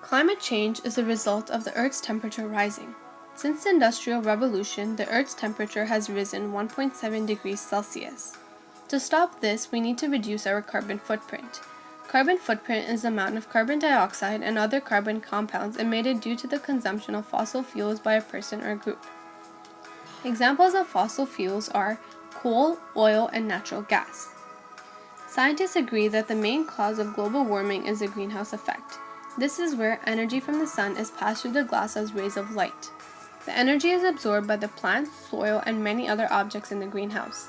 Climate change is a result of the Earth's temperature rising. Since the Industrial Revolution, the Earth's temperature has risen 1.7 degrees Celsius. To stop this, we need to reduce our carbon footprint. Carbon footprint is the amount of carbon dioxide and other carbon compounds emitted due to the consumption of fossil fuels by a person or group. Examples of fossil fuels are coal, oil, and natural gas. Scientists agree that the main cause of global warming is the greenhouse effect. This is where energy from the sun is passed through the glass as rays of light. The energy is absorbed by the plants, soil, and many other objects in the greenhouse.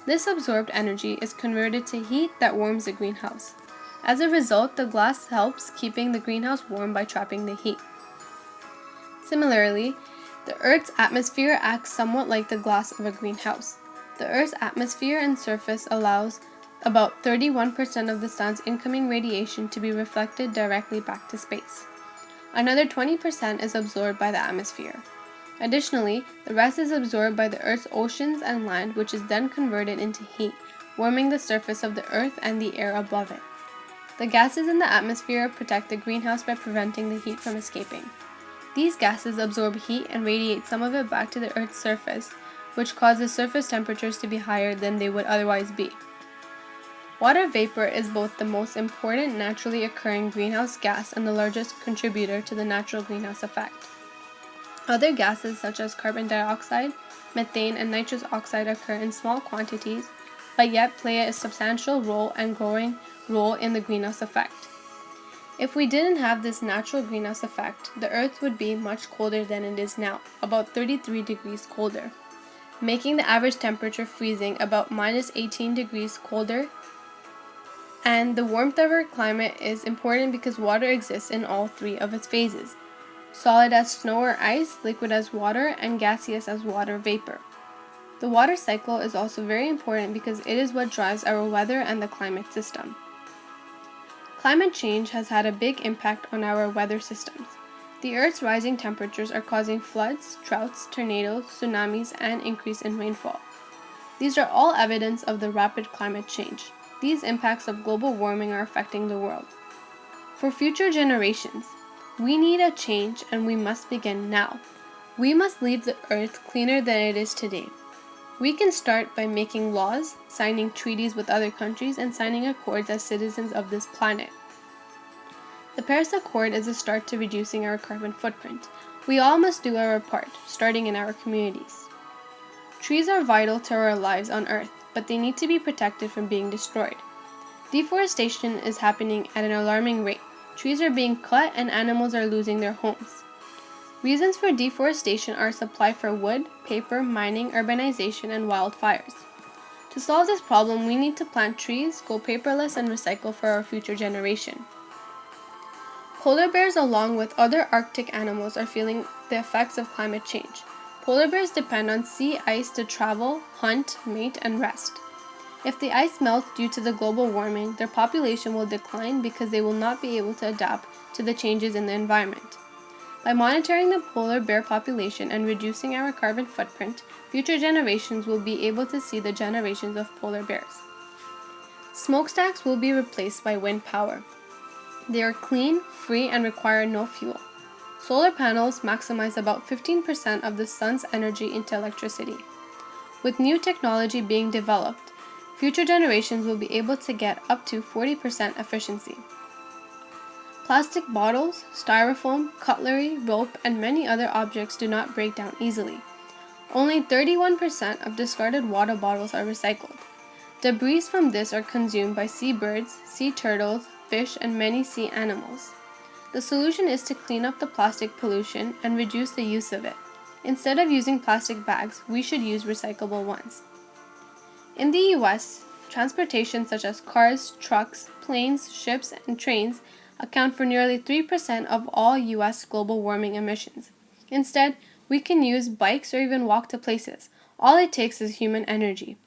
This absorbed energy is converted to heat that warms the greenhouse. As a result, the glass helps keeping the greenhouse warm by trapping the heat. Similarly, the Earth's atmosphere acts somewhat like the glass of a greenhouse. The Earth's atmosphere and surface allows about 31% of the sun's incoming radiation to be reflected directly back to space. Another 20% is absorbed by the atmosphere. Additionally, the rest is absorbed by the Earth's oceans and land, which is then converted into heat, warming the surface of the Earth and the air above it. The gases in the atmosphere protect the greenhouse by preventing the heat from escaping. These gases absorb heat and radiate some of it back to the Earth's surface, which causes surface temperatures to be higher than they would otherwise be. Water vapor is both the most important naturally occurring greenhouse gas and the largest contributor to the natural greenhouse effect. Other gases such as carbon dioxide, methane, and nitrous oxide occur in small quantities, but yet play a substantial role and growing role in the greenhouse effect. If we didn't have this natural greenhouse effect, the Earth would be much colder than it is now, about 33 degrees colder, making the average temperature freezing about minus 18 degrees colder. And the warmth of our climate is important because water exists in all three of its phases: solid as snow or ice, liquid as water, and gaseous as water vapor. The water cycle is also very important because it is what drives our weather and the climate system. Climate change has had a big impact on our weather systems. The Earth's rising temperatures are causing floods, droughts, tornadoes, tsunamis, and increase in rainfall. These are all evidence of the rapid climate change. These impacts of global warming are affecting the world. For future generations, we need a change and we must begin now. We must leave the Earth cleaner than it is today. We can start by making laws, signing treaties with other countries, and signing accords as citizens of this planet. The Paris Accord is a start to reducing our carbon footprint. We all must do our part, starting in our communities. Trees are vital to our lives on Earth, but they need to be protected from being destroyed. Deforestation is happening at an alarming rate. Trees are being cut and animals are losing their homes. Reasons for deforestation are supply for wood, paper, mining, urbanization, and wildfires. To solve this problem, we need to plant trees, go paperless, and recycle for our future generation. Polar bears, along with other Arctic animals, are feeling the effects of climate change. Polar bears depend on sea ice to travel, hunt, mate, and rest. If the ice melts due to the global warming, their population will decline because they will not be able to adapt to the changes in the environment. By monitoring the polar bear population and reducing our carbon footprint, future generations will be able to see the generations of polar bears. Smokestacks will be replaced by wind power. They are clean, free, and require no fuel. Solar panels maximize about 15% of the sun's energy into electricity. With new technology being developed, future generations will be able to get up to 40% efficiency. Plastic bottles, styrofoam, cutlery, rope, and many other objects do not break down easily. Only 31% of discarded water bottles are recycled. Debris from this are consumed by seabirds, sea turtles, fish, and many sea animals. The solution is to clean up the plastic pollution and reduce the use of it. Instead of using plastic bags, we should use recyclable ones. In the US, transportation such as cars, trucks, planes, ships, and trains account for nearly 3% of all US global warming emissions. Instead, we can use bikes or even walk to places. All it takes is human energy.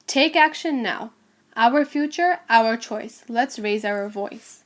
Take action now. Our future, our choice. Let's raise our voice.